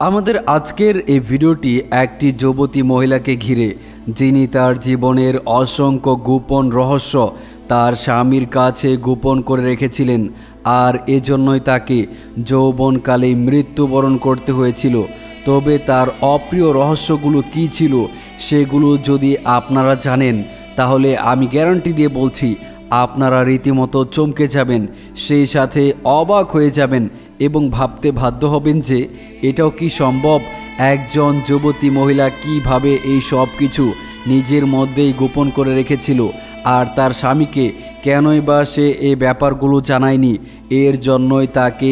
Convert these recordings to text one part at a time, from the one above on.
আমাদের আজকের এই ভিডিওটি একটি যুবতী মহিলাকে ঘিরে, যিনি তার জীবনের অসংখ্য গোপন রহস্য তার স্বামীর কাছে গোপন করে রেখেছিলেন, আর এজন্যই তাকে যৌবনকালেই মৃত্যুবরণ করতে হয়েছিল। তবে তার অপ্রিয় রহস্যগুলো কী ছিল সেগুলো যদি আপনারা জানেন, তাহলে আমি গ্যারান্টি দিয়ে বলছি আপনারা রীতিমতো চমকে যাবেন, সেই সাথে অবাক হয়ে যাবেন এবং ভাবতে বাধ্য হবেন যে এটাও কি সম্ভব। একজন যুবতী মহিলা কিভাবে এই সব কিছু নিজের মধ্যেই গোপন করে রেখেছিল, আর তার স্বামীকে কেনই বা সে এই ব্যাপারগুলো জানায়নি, এর জন্যই তাকে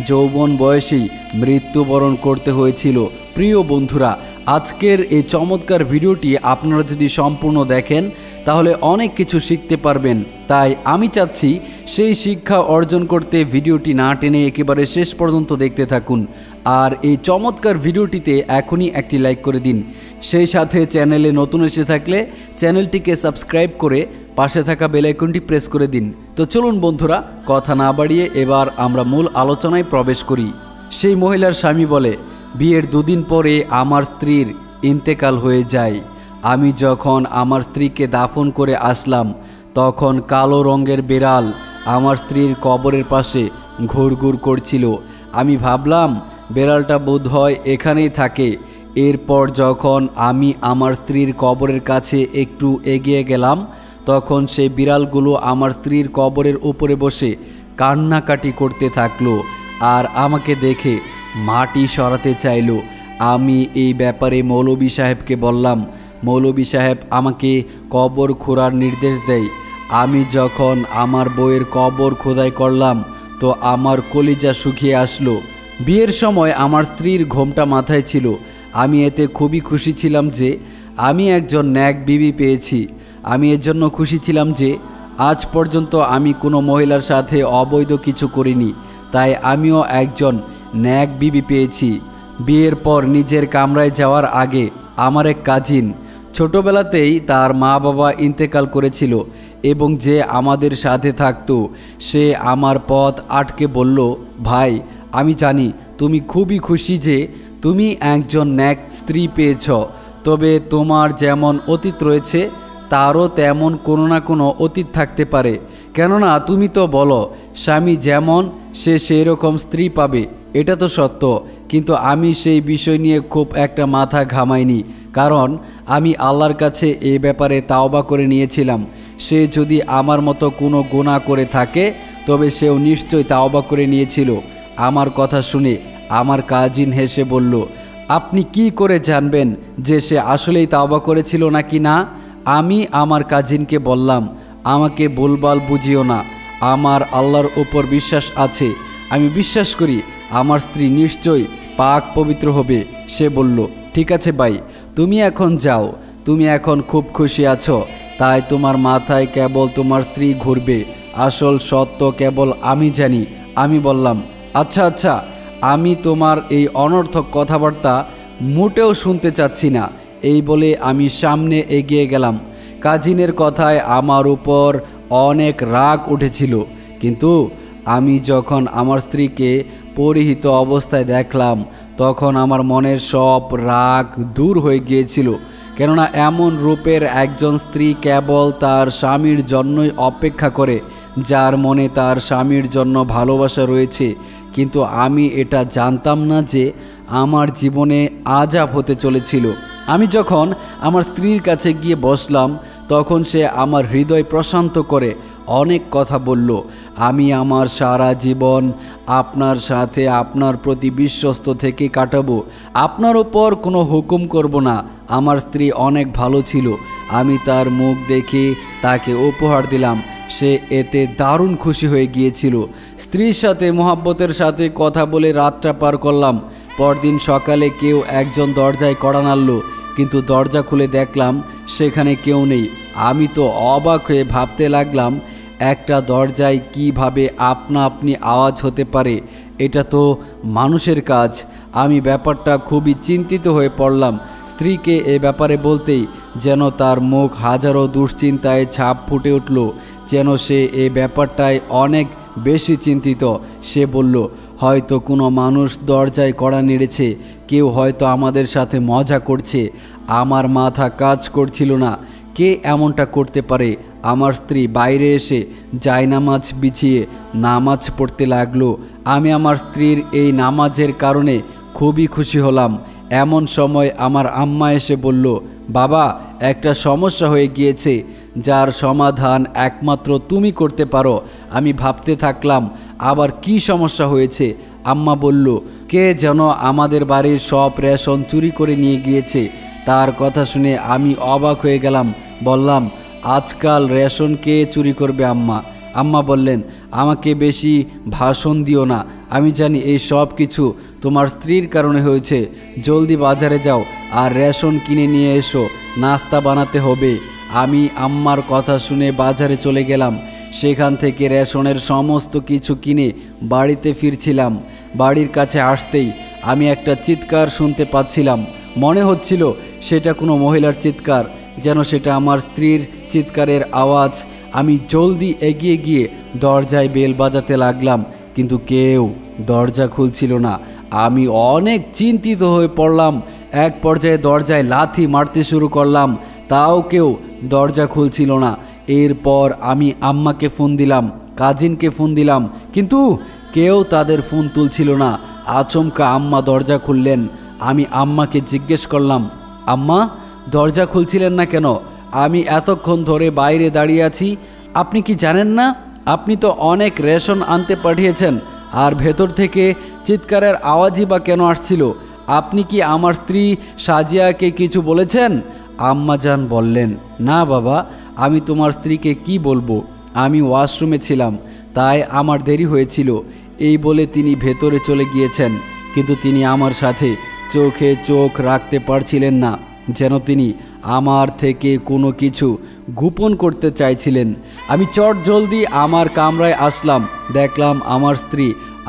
যৌবন বয়সেই মৃত্যুবরণ করতে হয়েছিল। প্রিয় বন্ধুরা, আজকের এই চমৎকার ভিডিওটি আপনারা যদি সম্পূর্ণ দেখেন তাহলে অনেক কিছু শিখতে পারবেন। তাই আমি চাচ্ছি সেই শিক্ষা অর্জন করতে ভিডিওটি না টেনে একেবারে শেষ পর্যন্ত দেখতে থাকুন, আর এই চমৎকার ভিডিওটিতে এখনই একটি লাইক করে দিন। সেই সাথে চ্যানেলে নতুন এসে থাকলে চ্যানেলটিকে সাবস্ক্রাইব করে পাশে থাকা বেল আইকনটি প্রেস করে দিন। তো চলুন বন্ধুরা, কথা না বাড়িয়ে এবার আমরা মূল আলোচনায় প্রবেশ করি। সেই মহিলার স্বামী বলে, বিয়ের দুদিন পরে আমার স্ত্রীর ইন্তেকাল হয়ে যায়। আমি যখন আমার স্ত্রীকে দাফন করে আসলাম, তখন কালো রঙের বিড়াল আমার স্ত্রীর কবরের পাশে ঘুরঘুর করছিল। আমি ভাবলাম বিড়ালটা বোধহয় এখানেই থাকে। এরপর যখন আমি আমার স্ত্রীর কবরের কাছে একটু এগিয়ে গেলাম, তখন সেই বিড়ালগুলো আমার স্ত্রীর কবরের উপরে বসে কান্নাকাটি করতে থাকলো আর আমাকে দেখে মাটি সরাতে চাইল। আমি এই ব্যাপারে মৌলভী সাহেবকে বললাম। মৌলভী সাহেব আমাকে কবর খোঁড়ার নির্দেশ দেয়। আমি যখন আমার বউয়ের কবর খোদাই করলাম তো আমার কলিজা শুকিয়ে আসলো। বিয়ের সময় আমার স্ত্রীর ঘোমটা মাথায় ছিল। আমি এতে খুবই খুশি ছিলাম যে আমি একজন ন্যাক বিবি পেয়েছি। আমি এর জন্য খুশি ছিলাম যে আজ পর্যন্ত আমি কোনো মহিলার সাথে অবৈধ কিছু করিনি, তাই আমিও একজন ন্যাক বিবি পেয়েছি। বিয়ের পর নিজের কামরায় যাওয়ার আগে আমার এক কাজিন, ছোটোবেলাতেই তার মা বাবা ইন্তেকাল করেছিল এবং যে আমাদের সাথে থাকতো, সে আমার পথ আটকে বলল, ভাই, আমি জানি তুমি খুবই খুশি যে তুমি একজন ন্যাক স্ত্রী পেয়েছ, তবে তোমার যেমন অতীত রয়েছে তারও তেমন কোনো না কোনো অতীত থাকতে পারে। কেননা তুমি তো বলো স্বামী যেমন সে সেই রকম স্ত্রী পাবে, এটা তো সত্য। কিন্তু আমি সেই বিষয় নিয়ে খুব একটা মাথা ঘামাইনি, কারণ আমি আল্লাহর কাছে এই ব্যাপারে তাওবা করে নিয়েছিলাম। সে যদি আমার মতো কোনো গুনাহ করে থাকে তবে সেও নিশ্চয়ই তাওবা করে নিয়েছিল। আমার কথা শুনে আমার কাজিন হেসে বলল, আপনি কি করে জানবেন যে সে আসলেই তাওবা করেছিল নাকি না? আমি আমার কাজিনকে বললাম, আমাকে ভুলভাল বুঝিও না, আমার আল্লাহর উপর বিশ্বাস আছে। আমি বিশ্বাস করি আমার স্ত্রী নিশ্চয়ই পাক পবিত্র হবে। সে বলল, ঠিক আছে ভাই, তুমি এখন যাও। তুমি এখন খুব খুশি আছো, তাই তোমার মাথায় কেবল তোমার স্ত্রী ঘুরবে। আসল সত্য কেবল আমি জানি। আমি বললাম, আচ্ছা আচ্ছা, আমি তোমার এই অনর্থক কথাবার্তা মোটেও শুনতে চাচ্ছি না। এই বলে আমি সামনে এগিয়ে গেলাম। কাজিনের কথায় আমার উপর অনেক রাগ উঠেছিল, কিন্তু আমি যখন আমার স্ত্রীকে পরিহিত অবস্থায় দেখলাম তখন আমার মনের সব রাগ দূর হয়ে গিয়েছিল। কেননা এমন রূপের একজন স্ত্রী কেবল তার স্বামীর জন্যই অপেক্ষা করে, যার মনে তার স্বামীর জন্য ভালোবাসা রয়েছে। কিন্তু আমি এটা জানতাম না যে আমার জীবনে আযাব হতে চলেছিল। আমি যখন আমার স্ত্রীর কাছে গিয়ে বসলাম তখন সে আমার হৃদয় প্রশান্ত করে অনেক কথা বলল। আমি আমার সারা জীবন আপনার সাথে আপনার প্রতি বিশ্বস্ত থেকে কাটাবো, আপনার ওপর কোনো হুকুম করব না। আমার স্ত্রী অনেক ভালো ছিল। আমি তার মুখ দেখে তাকে উপহার দিলাম। সে এতে দারুণ খুশি হয়ে গিয়েছিল। স্ত্রীর সাথে মোহাব্বতের সাথে কথা বলে রাতটা পার করলাম। পরদিন সকালে কেউ একজন দরজায় কড়া নাড়ল, কিন্তু দরজা খুলে দেখলাম সেখানে কেউ নেই। আমি তো অবাক হয়ে ভাবতে লাগলাম, একটা দরজায় কিভাবে আপনা আপনি আওয়াজ হতে পারে? এটা তো মানুষের কাজ। আমি ব্যাপারটা খুবই চিন্তিত হয়ে পড়লাম। স্ত্রীকে এ ব্যাপারে বলতেই যেন তার মুখ হাজারো দুশ্চিন্তায় ছাপ ফুটে উঠল, যেন সে এ ব্যাপারটায় অনেক বেশি চিন্তিত। সে বলল, হয়তো কোনো মানুষ দরজায় কড়া নেড়েছে, কেউ হয়তো আমাদের সাথে মজা করছে। আমার মাথা কাজ করছিল না, কে এমনটা করতে পারে। আমার স্ত্রী বাইরে এসে জায়নামাজ বিছিয়ে নামাজ পড়তে লাগলো। আমি আমার স্ত্রীর এই নামাজের কারণে খুবই খুশি হলাম। এমন সময় আমার আম্মা এসে বলল, বাবা, একটা সমস্যা হয়ে গিয়েছে, যার সমাধান একমাত্র তুমি করতে পারো। আমি ভাবতে থাকলাম আবার কি সমস্যা হয়েছে। আম্মা বলল, কে যেন আমাদের বাড়ির সব রেশন চুরি করে নিয়ে গিয়েছে। তার কথা শুনে আমি অবাক হয়ে গেলাম। বললাম, আজকাল রেশন কে চুরি করবে আম্মা? আম্মা বললেন, আমাকে বেশি ভাষণ দিও না, আমি জানি এই সব কিছু তোমার স্ত্রীর কারণে হয়েছে। জলদি বাজারে যাও আর রেশন কিনে নিয়ে এসো, নাস্তা বানাতে হবে। আমি আম্মার কথা শুনে বাজারে চলে গেলাম। সেখান থেকে রেশনের সমস্ত কিছু কিনে বাড়িতে ফিরছিলাম। বাড়ির কাছে আসতেই আমি একটা চিৎকার শুনতে পাচ্ছিলাম। মনে হচ্ছিল সেটা কোনো মহিলার চিৎকার, যেন সেটা আমার স্ত্রীর চিৎকারের আওয়াজ। আমি জলদি এগিয়ে গিয়ে দরজায় বেল বাজাতে লাগলাম, কিন্তু কেউ দরজা খুলছিল না। আমি অনেক চিন্তিত হয়ে পড়লাম। এক পর্যায়ে দরজায় লাথি মারতে শুরু করলাম, তাও কেউ দরজা খুলছিল না। এরপর আমি আম্মাকে ফোন দিলাম, কাজিনকে ফোন দিলাম, কিন্তু কেউ তাদের ফোন তুলছিল না। আচমকা আম্মা দরজা খুললেন। আমি আম্মাকে জিজ্ঞেস করলাম, আম্মা, দরজা খুলছিলেন না কেন? আমি এতক্ষণ ধরে বাইরে দাঁড়িয়ে আছি। আপনি কি জানেন না, আপনি তো অনেক রেশন আনতে পাঠিয়েছেন, আর ভেতর থেকে চিৎকারের আওয়াজই বা কেন আসছিল? আপনি কি আমার স্ত্রী সাজিয়াকে কিছু বলেছেন? আম্মাজান বললেন, না বাবা, আমি তোমার স্ত্রীকে কি বলবো, আমি ওয়াশরুমে ছিলাম, তাই আমার দেরি হয়েছিল। এই বলে তিনি ভেতরে চলে গিয়েছেন। কিন্তু তিনি আমার সাথে চোখে চোখ রাখতে পারছিলেন না, যেন তিনি আমার থেকে কোনো কিছু গোপন করতে চাইছিলেন। আমি চটজলদি আমার কামরায় আসলাম। দেখলাম আমার স্ত্রী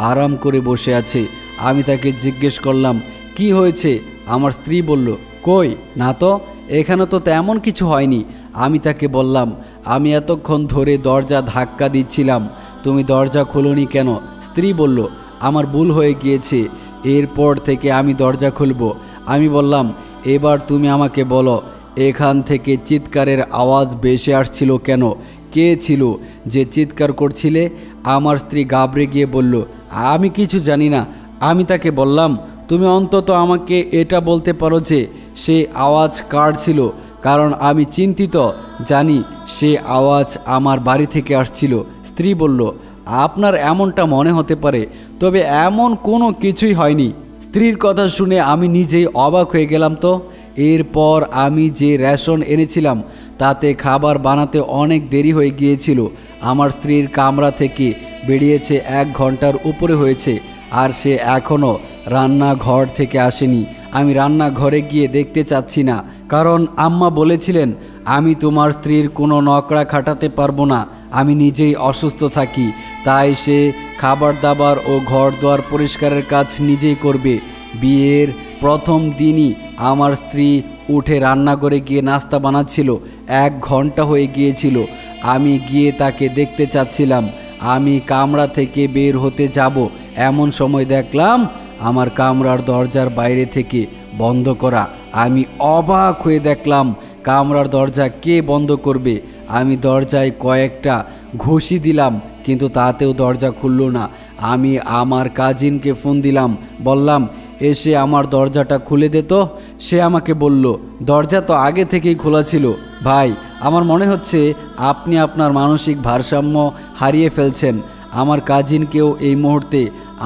আরাম করে বসে আছে। আমি তাকে জিজ্ঞেস করলাম, কি হয়েছে? আমার স্ত্রী বলল, কই না তো, এখানে তো তেমন কিছু হয়নি। আমি তাকে বললাম, আমি এতক্ষণ ধরে দরজা ধাক্কা দিচ্ছিলাম, তুমি দরজা খোলোনি কেন? স্ত্রী বলল, আমার ভুল হয়ে গিয়েছে, এরপর থেকে আমি দরজা খুলব। আমি বললাম, এবার তুমি আমাকে বলো, এখান থেকে চিৎকারের আওয়াজ বেশি আসছিল কেন? কে ছিল যে চিৎকার করছিলে? আমার স্ত্রী ঘাবড়ে গিয়ে বলল, আমি কিছু জানি না। আমি তাকে বললাম, তুমি অন্তত আমাকে এটা বলতে পারো যে সে আওয়াজ কার ছিল, কারণ আমি চিন্তিত, জানি সে আওয়াজ আমার বাড়ি থেকে আসছিল। স্ত্রী বলল, আপনার এমনটা মনে হতে পারে, তবে এমন কোনো কিছুই হয়নি। স্ত্রীর কথা শুনে আমি নিজেই অবাক হয়ে গেলাম। তো এরপর আমি যে রেশন এনেছিলাম তাতে খাবার বানাতে অনেক দেরি হয়ে গিয়েছিল। আমার স্ত্রীর কামরা থেকে বেরিয়েছে 1 ঘন্টার উপরে হয়েছে, আর সে এখনও রান্নাঘর থেকে আসেনি। আমি রান্নাঘরে গিয়ে দেখতে চাচ্ছি না, কারণ আম্মা বলেছিলেন আমি তোমার স্ত্রীর কোনো নকরা খাটাতে পারবো না, আমি নিজেই অসুস্থ থাকি, তাই সে খাবার দাবার ও ঘর দুয়ার পরিষ্কারের কাজ নিজেই করবে। বিয়ের প্রথম দিনই আমার স্ত্রী উঠে রান্নাঘরে গিয়ে নাস্তা বানাচ্ছিল। 1 ঘন্টা হয়ে গিয়েছিল। আমি গিয়ে তাকে দেখতে চাচ্ছিলাম। আমি কামরা থেকে বের হতে যাব, এমন সময় দেখলাম আমার কামরার দরজার বাইরে থেকে বন্ধ করা। আমি অবাক হয়ে দেখলাম, কামরার দরজা কে বন্ধ করবে? আমি দরজায় কয়েকটা ঘুষি দিলাম, কিন্তু তাতেও দরজা খুলল না। আমি আমার কাজিনকে ফোন দিলাম, বললাম এসে আমার দরজাটা খুলে দে তো। সে আমাকে বলল, দরজা তো আগে থেকেই খোলা ছিল। ভাই, আমার মনে হচ্ছে আপনি আপনার মানসিক ভারসাম্য হারিয়ে ফেলছেন। আমার কাজিনকেও এই মুহূর্তে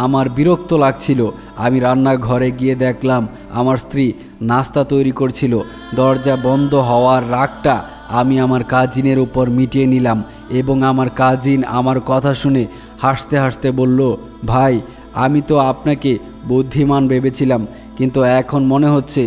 আমার বিরক্ত লাগছিল। আমি রান্নাঘরে গিয়ে দেখলাম আমার স্ত্রী নাস্তা তৈরি করছিল। দরজা বন্ধ হওয়ার রাগটা আমি আমার কাজিনের উপর মিটিয়ে নিলাম, এবং আমার কাজিন আমার কথা শুনে হাসতে হাসতে বলল, ভাই, আমি তো আপনাকে বুদ্ধিমান ভেবেছিলাম, কিন্তু এখন মনে হচ্ছে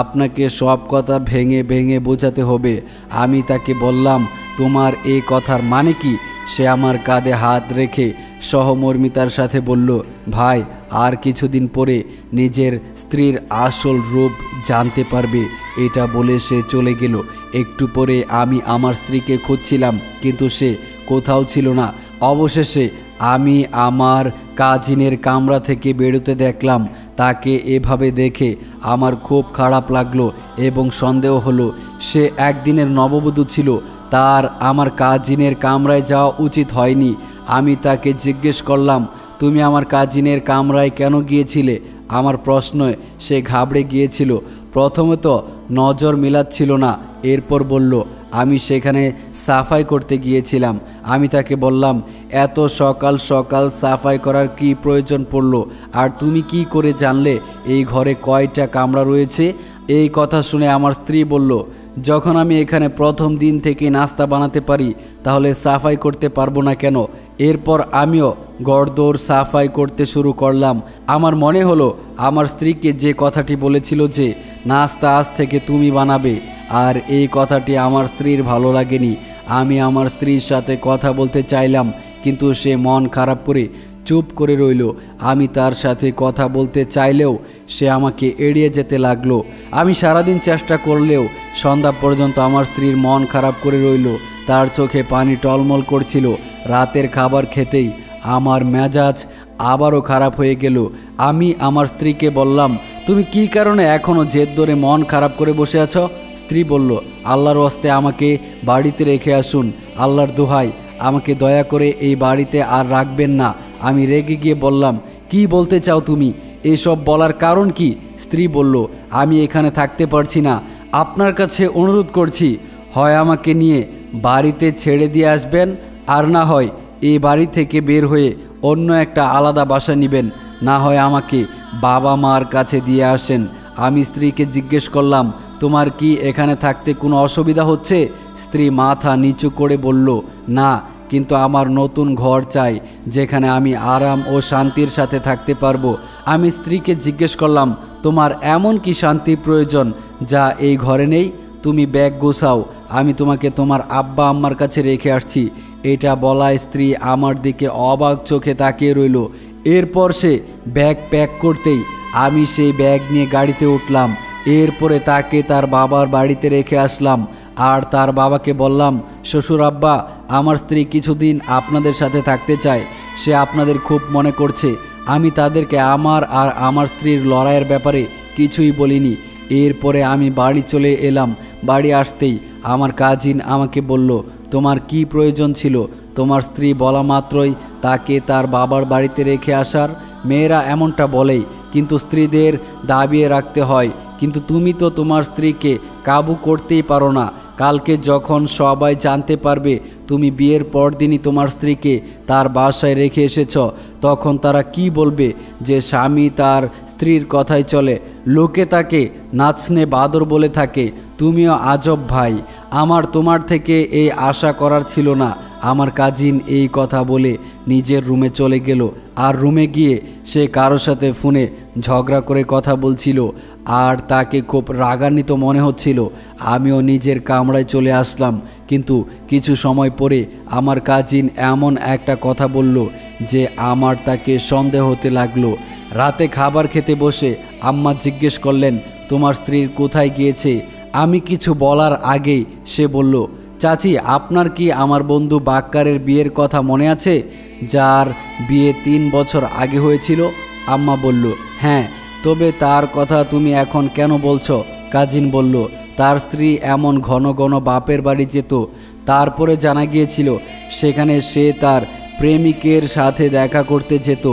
আপনাকে সব কথা ভেঙে ভেঙে বোঝাতে হবে। আমি তাকে বললাম, তোমার এই কথার মানে কি? সে আমার কাঁধে হাত রেখে সহমর্মিতার সাথে বলল, ভাই, আর কিছুদিন পরে নিজের স্ত্রীর আসল রূপ জানতে পারবে। এটা বলে সে চলে গেল। একটু পরে আমি আমার স্ত্রীকে খুঁজছিলাম, কিন্তু সে কোথাও ছিল না। অবশেষে আমি আমার কাজিনের কামরা থেকে বেরোতে দেখলাম। তাকে এভাবে দেখে আমার খুব খারাপ লাগলো এবং সন্দেহ হলো সে একদিনের নববধূ ছিল, তার আমার কাজিনের কামরায় যাওয়া উচিত হয়নি। আমি তাকে জিজ্ঞেস করলাম, তুমি আমার কাজিনের কামরায় কেন গিয়েছিলে? আমার প্রশ্নে সে ঘাবড়ে গিয়েছিল। প্রথমে তো নজর মিলাচ্ছিল না, এরপর বলল, আমি সেখানে সাফাই করতে গিয়েছিলাম। আমি তাকে বললাম, এত সকাল সকাল সাফাই করার কি প্রয়োজন পড়লো? আর তুমি কি করে জানলে এই ঘরে কয়টা কামরা রয়েছে? এই কথা শুনে আমার স্ত্রী বলল, যখন আমি এখানে প্রথম দিন থেকে নাস্তা বানাতে পারি তাহলে সাফাই করতে পারবো না কেন? এরপর আমিও গড়দৌড় সাফাই করতে শুরু করলাম। আমার মনে হলো আমার স্ত্রীকে যে কথাটি বলেছিল যে নাস্তা আজ থেকে তুমি বানাবে, আর এই কথাটি আমার স্ত্রীর ভালো লাগেনি। আমি আমার স্ত্রীর সাথে কথা বলতে চাইলাম, কিন্তু সে মন খারাপ করে চুপ করে রইল। আমি তার সাথে কথা বলতে চাইলেও সে আমাকে এড়িয়ে যেতে লাগলো। আমি সারাদিন চেষ্টা করলেও সন্ধ্যা পর্যন্ত আমার স্ত্রীর মন খারাপ করে রইল। তার চোখে পানি টলমল করছিল। রাতের খাবার খেতেই আমার মেজাজ আবারও খারাপ হয়ে গেল। আমি আমার স্ত্রীকে বললাম, তুমি কি কারণে এখনও জেদ ধরে মন খারাপ করে বসে আছো? স্ত্রী বলল, আল্লাহর ওয়াস্তে আমাকে বাড়িতে রেখে আসুন, আল্লাহর দোহাই আমাকে দয়া করে এই বাড়িতে আর রাখবেন না। আমি রেগে গিয়ে বললাম, কি বলতে চাও তুমি? এসব বলার কারণ কি? স্ত্রী বলল, আমি এখানে থাকতে পারছি না, আপনার কাছে অনুরোধ করছি, হয় আমাকে নিয়ে বাড়িতে ছেড়ে দিয়ে আসবেন, আর না হয় এই বাড়ি থেকে বের হয়ে অন্য একটা আলাদা বাসা নেবেন, না হয় আমাকে বাবা মার কাছে দিয়ে আসেন। আমি স্ত্রীকে জিজ্ঞেস করলাম, তোমার কি এখানে থাকতে কোনো অসুবিধা হচ্ছে? স্ত্রী মাথা নিচু করে বলল, না, কিন্তু আমার নতুন ঘর চাই যেখানে আমি আরাম ও শান্তির সাথে থাকতে পারবো। আমি স্ত্রীকে জিজ্ঞেস করলাম, তোমার এমন কি শান্তির প্রয়োজন যা এই ঘরে নেই? তুমি ব্যাগ গোছাও, আমি তোমাকে তোমার আব্বা আম্মার কাছে রেখে আসছি। এটা বলায় স্ত্রী আমার দিকে অবাক চোখে তাকিয়ে রইল। এরপর সে ব্যাগ প্যাক করতেই আমি সেই ব্যাগ নিয়ে গাড়িতে উঠলাম। এরপরে তাকে তার বাবার বাড়িতে রেখে আসলাম আর তার বাবাকে বললাম, শ্বশুর আব্বা, আমার স্ত্রী কিছুদিন আপনাদের সাথে থাকতে চায়, সে আপনাদের খুব মনে করছে। আমি তাদেরকে আমার আর আমার স্ত্রীর লড়াইয়ের ব্যাপারে কিছুই বলিনি। এরপরে আমি বাড়ি চলে এলাম। বাড়ি আসতেই আমার কাজিন আমাকে বলল, তোমার কি প্রয়োজন ছিল? তোমার স্ত্রী বলা মাত্রই তাকে তার বাবার বাড়িতে রেখে আসার? মেয়েরা এমনটা বলেই, কিন্তু স্ত্রীদের দাবিয়ে রাখতে হয়। কিন্তু তুমি তো তোমার স্ত্রীকে কাবু করতেই পারো না। কালকে যখন সবাই জানতে পারবে তুমি বিয়ের পর দিনই তোমার স্ত্রীকে তার বাসায় রেখে এসেছ, তখন তারা কি বলবে? যে স্বামী তার স্ত্রীর কথাই চলে, লোকে তাকে নাচনে বাদর বলে থাকে। তুমিও আজব ভাই, আমার তোমার থেকে এই আশা করার ছিল না। আমার কাজিন এই কথা বলে নিজের রুমে চলে গেল। আর রুমে গিয়ে সে কারোর সাথে ফোনে ঝগড়া করে কথা বলছিল আর তাকে খুব রাগান্বিত মনে হচ্ছিল। আমিও নিজের কামরায় চলে আসলাম, কিন্তু কিছু সময় পরে আমার কাজিন এমন একটা কথা বলল যে আমার তাকে সন্দেহ হতে লাগলো। রাতে খাবার খেতে বসে আম্মা জিজ্ঞেস করলেন, তোমার স্ত্রীর কোথায় গিয়েছে? আমি কিছু বলার আগেই সে বলল, চাচি, আপনার কি আমার বন্ধু বাক্কারের বিয়ের কথা মনে আছে, যার বিয়ে 3 বছর আগে হয়েছিল? আম্মা বলল, হ্যাঁ, তবে তার কথা তুমি এখন কেন বলছো? কাজিন বলল, তার স্ত্রী এমন ঘন ঘন বাপের বাড়ি যেত। তারপরে জানা গিয়েছিল সেখানে সে তার প্রেমিকের সাথে দেখা করতে যেত।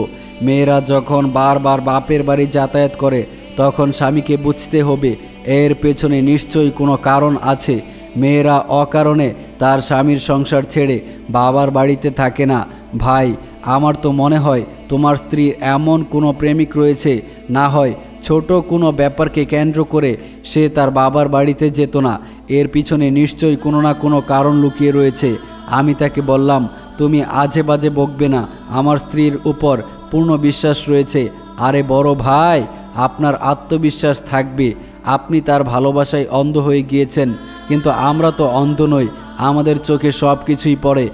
মেয়েরা যখন বারবার বাপের বাড়ি যাতায়াত করে তখন স্বামীকে বুঝতে হবে এর পেছনে নিশ্চয়ই কোনো কারণ আছে। মেয়েরা অকারণে তার স্বামীর সংসার ছেড়ে বাবার বাড়িতে থাকে না। ভাই, আমার তো মনে হয় তোমার স্ত্রীর এমন কোনো প্রেমিক রয়েছে, না হয় ছোট কোনো ব্যাপারকে কেন্দ্র করে সে তার বাবার বাড়িতে যেত না। এর পিছনে নিশ্চয়ই কোনো না কোনো কারণ লুকিয়ে রয়েছে। আমি তাকে বললাম, তুমি আজে বাজে বকবে না, আমার স্ত্রীর উপর পূর্ণ বিশ্বাস রয়েছে। আরে বড় ভাই, আপনার আত্মবিশ্বাস থাকবে, আপনি তার ভালোবাসায় অন্ধ হয়ে গিয়েছেন, কিন্তু আমরা তো অন্ধ নই, আমাদের চোখে সব কিছুই পড়ে।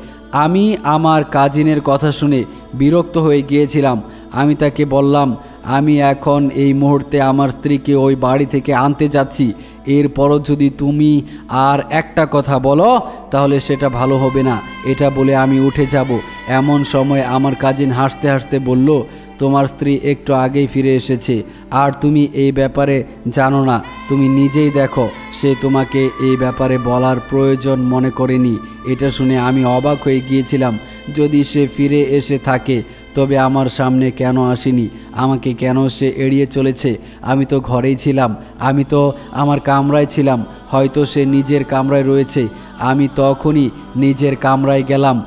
আমি আমার কাজিনের কথা শুনে বিরক্ত হয়ে গিয়েছিলাম। আমি তাকে বললাম, আমি এখন এই মুহূর্তে আমার স্ত্রীকে ওই বাড়ি থেকে আনতে যাচ্ছি। এরপরও যদি তুমি আর একটা কথা বলো তাহলে সেটা ভালো হবে না। এটা বলে আমি উঠে যাব। এমন সময় আমার কাজিন হাসতে হাসতে বলল, তোমার স্ত্রী একটু আগেই ফিরে এসেছে, আর তুমি এই ব্যাপারে জানো না। তুমি নিজেই দেখো, সে তোমাকে এই ব্যাপারে বলার প্রয়োজন মনে করেনি। এটা শুনে আমি অবাক হয়ে গিয়েছিলাম। যদি সে ফিরে এসে থাকে তবে আমার সামনে কেন আসেনি? আমাকে কেন সে এড়িয়ে চলেছে? আমি তো ঘরেই ছিলাম, আমি তো আমার কামরায় ছিলাম। হয়তো সে নিজের কামরায় রয়েছে। আমি তখনই নিজের কামরায় গেলাম,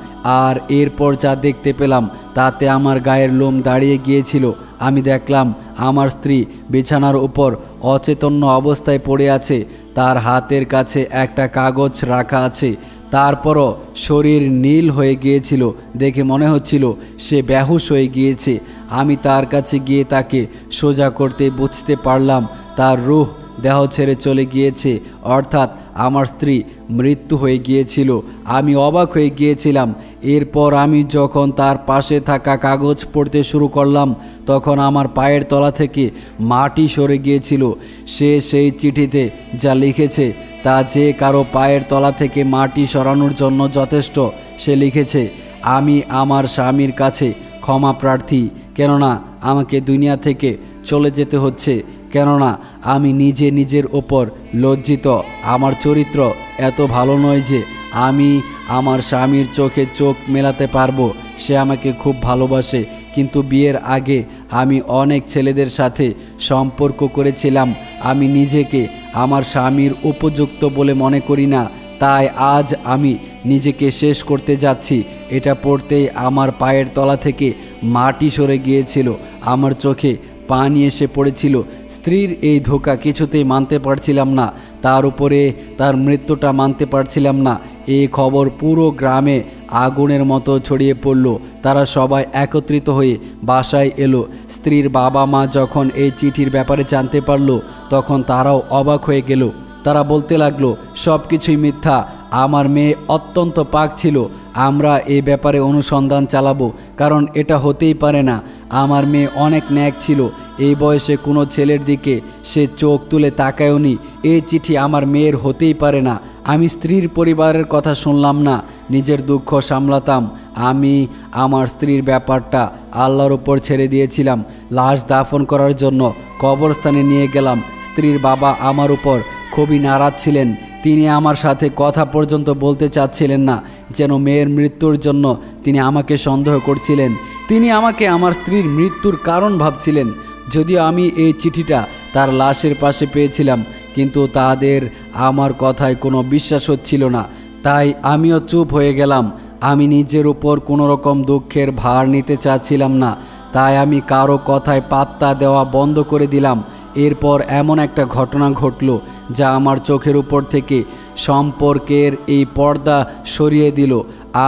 আর এরপর যা দেখতে পেলাম তাতে আমার গায়ের লোম দাঁড়িয়ে গিয়েছিল। আমি দেখলাম আমার স্ত্রী বিছানার উপর অচেতন অবস্থায় পড়ে আছে। তার হাতের কাছে একটা কাগজ রাখা আছে। তারপরও শরীর নীল হয়ে গিয়েছিল। দেখে মনে হচ্ছিল সে বেহুশ হয়ে গিয়েছে। আমি তার কাছে গিয়ে তাকে সোজা করতে বুঝতে পারলাম তার রূহ দেহ ছেড়ে চলে গিয়েছে, অর্থাৎ আমার স্ত্রী মৃত্যু হয়ে গিয়েছিল। আমি অবাক হয়ে গিয়েছিলাম। এরপর আমি যখন তার পাশে থাকা কাগজ পড়তে শুরু করলাম তখন আমার পায়ের তলা থেকে মাটি সরে গিয়েছিল। সে সেই চিঠিতে যা লিখেছে তা যে কারো পায়ের তলা থেকে মাটি সরানোর জন্য যথেষ্ট। সে লিখেছে, আমি আমার স্বামীর কাছে ক্ষমা প্রার্থী, কেননা আমাকে দুনিয়া থেকে চলে যেতে হচ্ছে, কেননা আমি নিজের ওপর লজ্জিত। আমার চরিত্র এত ভালো নয় যে আমি আমার স্বামীর চোখে চোখ মেলাতে পারবো। সে আমাকে খুব ভালোবাসে, কিন্তু বিয়ের আগে আমি অনেক ছেলেদের সাথে সম্পর্ক করেছিলাম। আমি নিজেকে আমার স্বামীর উপযুক্ত বলে মনে করি না। তাই আজ আমি নিজেকে শেষ করতে যাচ্ছি। এটা পড়তেই আমার পায়ের তলা থেকে মাটি সরে গিয়েছিল, আমার চোখে পানি এসে পড়েছিল। স্ত্রীর এই ধোঁকা কিছুতেই মানতে পারছিলাম না, তার উপরে তার মৃত্যুটা মানতে পারছিলাম না। এই খবর পুরো গ্রামে আগুনের মতো ছড়িয়ে পড়ল। তারা সবাই একত্রিত হয়ে বাসায় এলো। স্ত্রীর বাবা মা যখন এই চিঠির ব্যাপারে জানতে পারল তখন তারাও অবাক হয়ে গেল। তারা বলতে লাগলো, সব কিছুই মিথ্যা, আমার মেয়ে অত্যন্ত পাক ছিল। আমরা এই ব্যাপারে অনুসন্ধান চালাবো, কারণ এটা হতেই পারে না। আমার মেয়ে অনেক ন্যাক ছিল। এই বয়সে কোনো ছেলের দিকে সে চোখ তুলে তাকায়ওনি। এই চিঠি আমার মেয়ের হতেই পারে না। আমি স্ত্রীর পরিবারের কথা শুনলাম না, নিজের দুঃখ সামলাতাম। আমি আমার স্ত্রীর ব্যাপারটা আল্লাহর উপর ছেড়ে দিয়েছিলাম। লাশ দাফন করার জন্য কবরস্থানে নিয়ে গেলাম। স্ত্রীর বাবা আমার উপর খুবই নারাজ ছিলেন। তিনি আমার সাথে কথা পর্যন্ত বলতে চাচ্ছিলেন না, যেন মেয়ের মৃত্যুর জন্য তিনি আমাকে সন্দেহ করছিলেন। তিনি আমাকে আমার স্ত্রীর মৃত্যুর কারণ ভাবছিলেন। যদিও আমি এই চিঠিটা তার লাশের পাশে পেয়েছিলাম, কিন্তু তাদের আমার কথায় কোনো বিশ্বাস হচ্ছিল না। তাই আমিও চুপ হয়ে গেলাম। আমি নিজের উপর কোনো রকম দুঃখের ভার নিতে চাচ্ছিলাম না, তাই আমি কারো কথায় পাত্তা দেওয়া বন্ধ করে দিলাম। এরপর এমন একটা ঘটনা ঘটল যা আমার চোখের উপর থেকে সম্পর্কের এই পর্দা সরিয়ে দিল।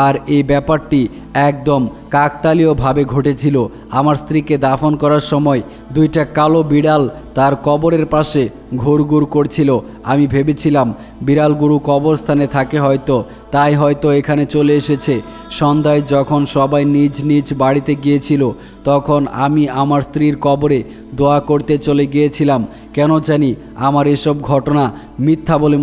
আর এই ব্যাপারটি একদম কাকতালীয়ভাবে ঘটেছিল। আমার স্ত্রীকে দাফন করার সময় দুইটা কালো বিড়াল তার কবরের পাশে ঘুরঘুর করছিল। আমি ভেবেছিলাম বিড়ালগুলো কবরস্থানে থাকে হয়তো, তাই হয়তো এখানে চলে এসেছে। সন্ধ্যায় যখন সবাই নিজ নিজ বাড়িতে গিয়েছিল তখন আমি আমার স্ত্রীর কবরে দোয়া করতে চলে গিয়েছিলাম। কেন জানি আমার এসব ঘটনা মিথ্যা বলে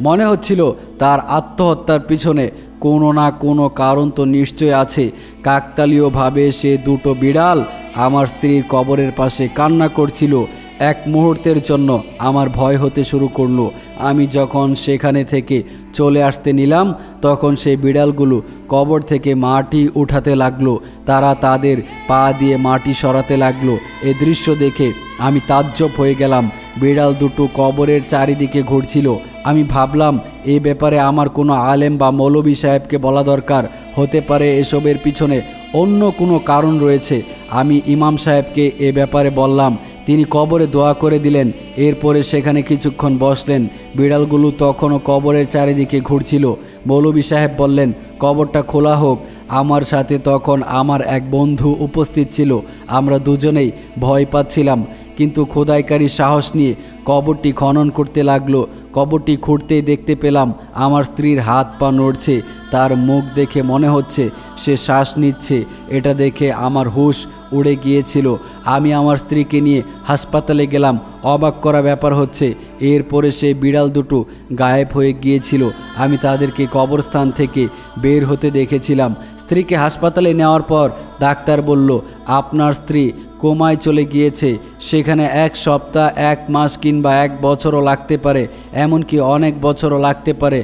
মনে হচ্ছিল তার আত্মহত্যার পিছনে কোনো না কোনো কারণ তো নিশ্চয় আছে। কাকতালীয়ভাবে সে দুটো বিড়াল আমার স্ত্রীর কবরের পাশে কান্না করছিল। এক মুহূর্তের জন্য আমার ভয় হতে শুরু করলো। আমি যখন সেখানে থেকে চলে আসতে নিলাম তখন সেই বিড়ালগুলো কবর থেকে মাটি উঠাতে লাগলো। তারা তাদের পা দিয়ে মাটি সরাতে লাগলো। এ দৃশ্য দেখে আমি তাজ্জব হয়ে গেলাম। বিড়াল দুটো কবরের চারিদিকে ঘুরছিল। আমি ভাবলাম এই ব্যাপারে আমার কোনো আলেম বা মৌলভী সাহেবকে বলা দরকার। হতে পারে এসবের পিছনে অন্য কোনো কারণ রয়েছে। আমি ইমাম সাহেবকে এ ব্যাপারে বললাম। তিনি কবরে দোয়া করে দিলেন। এরপরে সেখানে কিছুক্ষণ বসলেন। বিড়ালগুলো তখনও কবরের চারিদিকে ঘুরছিল। মৌলভী সাহেব বললেন, কবরটা খোলা হোক। আমার সাথে তখন আমার এক বন্ধু উপস্থিত ছিল। আমরা দুজনেই ভয় পাচ্ছিলাম, কিন্তু খোদাইকারী সাহস নিয়ে কবরটি খনন করতে লাগলো। কবরটি খুঁড়তেই দেখতে পেলাম আমার স্ত্রীর হাত পা নড়ছে, তার মুখ দেখে মনে হচ্ছে সে শ্বাস নিচ্ছে। এটা দেখে আমার হুঁশ উড়ে গিয়েছিল। আমি আমার স্ত্রীকে নিয়ে হাসপাতালে গেলাম। অবাক করা ব্যাপার হচ্ছে এরপরে সেই বিড়াল দুটো গায়েব হয়ে গিয়েছিল। আমি তাদেরকে কবরস্থান থেকে বের হতে দেখেছিলাম। স্ত্রীকে হাসপাতালে নেওয়ার পর ডাক্তার বলল, আপনার স্ত্রী কোমায় চলে গিয়েছে। সেখানে 1 সপ্তাহ, 1 মাস কিংবা 1 বছরও লাগতে পারে, এমনকি অনেক বছরও লাগতে পারে।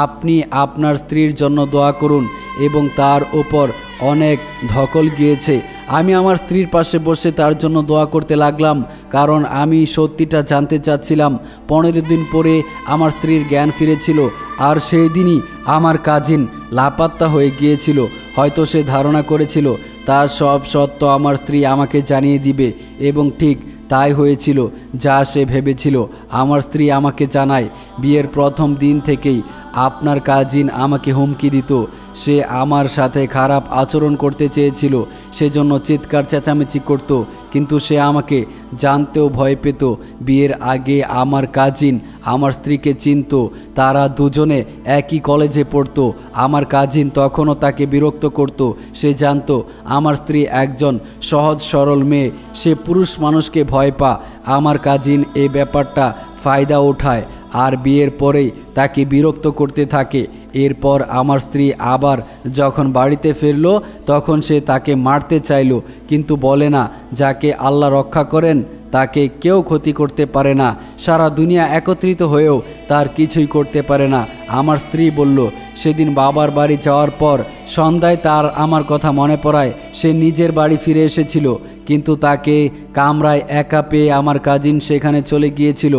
আপনি আপনার স্ত্রীর জন্য দোয়া করুন এবং তার ওপর অনেক ধকল গিয়েছে। আমি আমার স্ত্রীর পাশে বসে তার জন্য দোয়া করতে লাগলাম, কারণ আমি সত্যিটা জানতে চাচ্ছিলাম। 15 দিন পরে আমার স্ত্রীর জ্ঞান ফিরেছিল, আর সেই দিনই আমার কাজিন লাপাত্তা হয়ে গিয়েছিল। হয়তো সে ধারণা করেছিল তার সব সত্য আমার স্ত্রী আমাকে জানিয়ে দিবে, এবং ঠিক তাই হয়েছিল যা সে ভেবেছিল। আমার স্ত্রী আমাকে জানায়, বিয়ের প্রথম দিন থেকেই আপনার কাজিন আমাকে হুমকি দিত। সে আমার সাথে খারাপ আচরণ করতে চেয়েছিল, সেজন্য চিৎকার চেঁচামেচি করত, কিন্তু সে আমাকে জানতেও ভয় পেত। বিয়ের আগে আমার কাজিন আমার স্ত্রীকে চিনত, তারা দুজনে একই কলেজে পড়তো। আমার কাজিন তখনও তাকে বিরক্ত করত। সে জানত আমার স্ত্রী একজন সহজ সরল মেয়ে, সে পুরুষ মানুষকে ভয় পায়। আমার কাজিন এই ব্যাপারটা ফায়দা ওঠায় আর বিয়ের পরেই তাকে বিরক্ত করতে থাকে। এরপর আমার স্ত্রী আবার যখন বাড়িতে ফিরল তখন সে তাকে মারতে চাইল, কিন্তু বলে না, যাকে আল্লাহ রক্ষা করেন তাকে কেউ ক্ষতি করতে পারে না। সারা দুনিয়া একত্রিত হয়েও তার কিছুই করতে পারে না। আমার স্ত্রী বলল, সেদিন বাবার বাড়ি যাওয়ার পর সন্ধ্যায় তার আমার কথা মনে পড়ায় সে নিজের বাড়ি ফিরে এসেছিল, কিন্তু তাকে কামরায় একা পেয়ে আমার কাজিন সেখানে চলে গিয়েছিল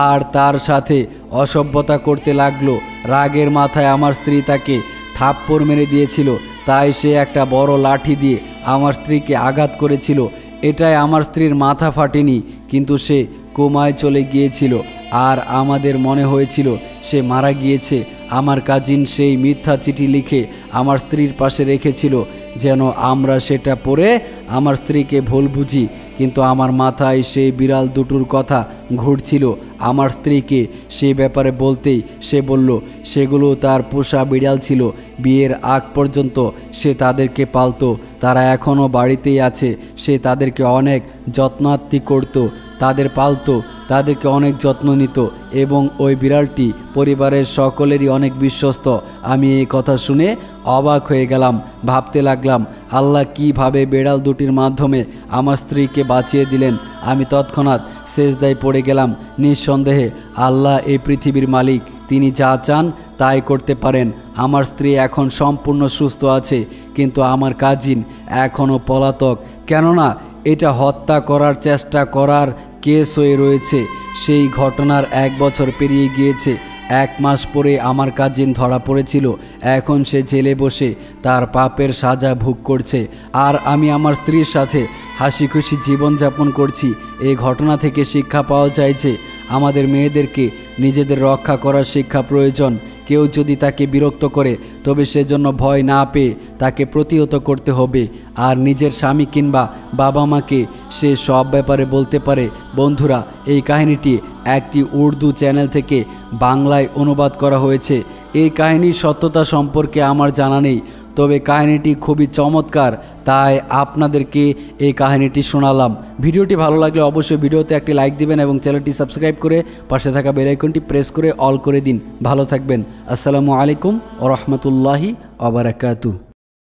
আর তার সাথে অসভ্যতা করতে লাগলো। রাগের মাথায় আমার স্ত্রী তাকে থাপ্পড় মেরে দিয়েছিল, তাই সে একটা বড় লাঠি দিয়ে আমার স্ত্রীকে আঘাত করেছিল। এটাই আমার স্ত্রীর মাথা ফাটেনি, কিন্তু সে কোমায় চলে গিয়েছিল আর আমাদের মনে হয়েছিল সে মারা গিয়েছে। আমার কাজিন সেই মিথ্যা চিঠি লিখে আমার স্ত্রীর পাশে রেখেছিল যেন আমরা সেটা পড়ে আমার স্ত্রীকে ভুল বুঝি, কিন্তু আমার মাথায় সেই বিড়াল দুটোর কথা ঘুরছিল। আমার স্ত্রীকে সেই ব্যাপারে বলতেই সে বলল সেগুলো তার পোষা বিড়াল ছিল। বিয়ের আগ পর্যন্ত সে তাদেরকে পালতো, তারা এখনও বাড়িতেই আছে। সে তাদেরকে অনেক যত্নার্থী করত, তাদের পালতো, তাদেরকে অনেক যত্ন নিত এবং ওই বিড়ালটি পরিবারের সকলেরই অনেক বিশ্বস্ত। আমি এই কথা শুনে অবাক হয়ে গেলাম, ভাবতে লাগলাম আল্লাহ কিভাবে বিড়াল দুটির মাধ্যমে আমার স্ত্রীকে বাঁচিয়ে দিলেন। আমি তৎক্ষণাৎ সেজদায় পড়ে গেলাম। নিঃসন্দেহে আল্লাহ এই পৃথিবীর মালিক, তিনি যা চান তাই করতে পারেন। আমার স্ত্রী এখন সম্পূর্ণ সুস্থ আছে, কিন্তু আমার কাজিন এখনও পলাতক, কেননা এটা হত্যা করার চেষ্টা করার কেস হয়ে রয়েছে। সেই ঘটনার 1 বছর পেরিয়ে গিয়েছে। 1 মাস পরে আমার কাজিন ধরা পড়েছিল। এখন সে জেলে বসে তার পাপের সাজা ভোগ করছে, আর আমি আমার স্ত্রীর সাথে হাসি খুশি জীবনযাপন করছি। এই ঘটনা থেকে শিক্ষা পাওয়া যায় যে আমাদের মেয়েদেরকে নিজেদের রক্ষা করার শিক্ষা প্রয়োজন। কেউ যদি তাকে বিরক্ত করে তবে সেজন্য ভয় না পেয়ে তাকে প্রতিহত করতে হবে, আর নিজের স্বামী কিংবা বাবা মাকে সে সব ব্যাপারে বলতে পারে। বন্ধুরা, এই কাহিনীটি একটি উর্দু চ্যানেল থেকে বাংলায় অনুবাদ করা হয়েছে। এই কাহিনীর সত্যতা সম্পর্কে আমার জানা নেই, তবে কাহিনীটি খুবই চমৎকার, তাই আপনাদেরকে এই কাহিনীটি শোনালাম। ভিডিওটি ভালো লাগলে অবশ্যই ভিডিওতে একটি লাইক দিবেন এবং চ্যানেলটি সাবস্ক্রাইব করে পাশে থাকা বেল আইকনটি প্রেস করে অল করে দিন। ভালো থাকবেন। আসসালামু আলাইকুম ওয়া রাহমাতুল্লাহি ওয়া বারাকাতুহু।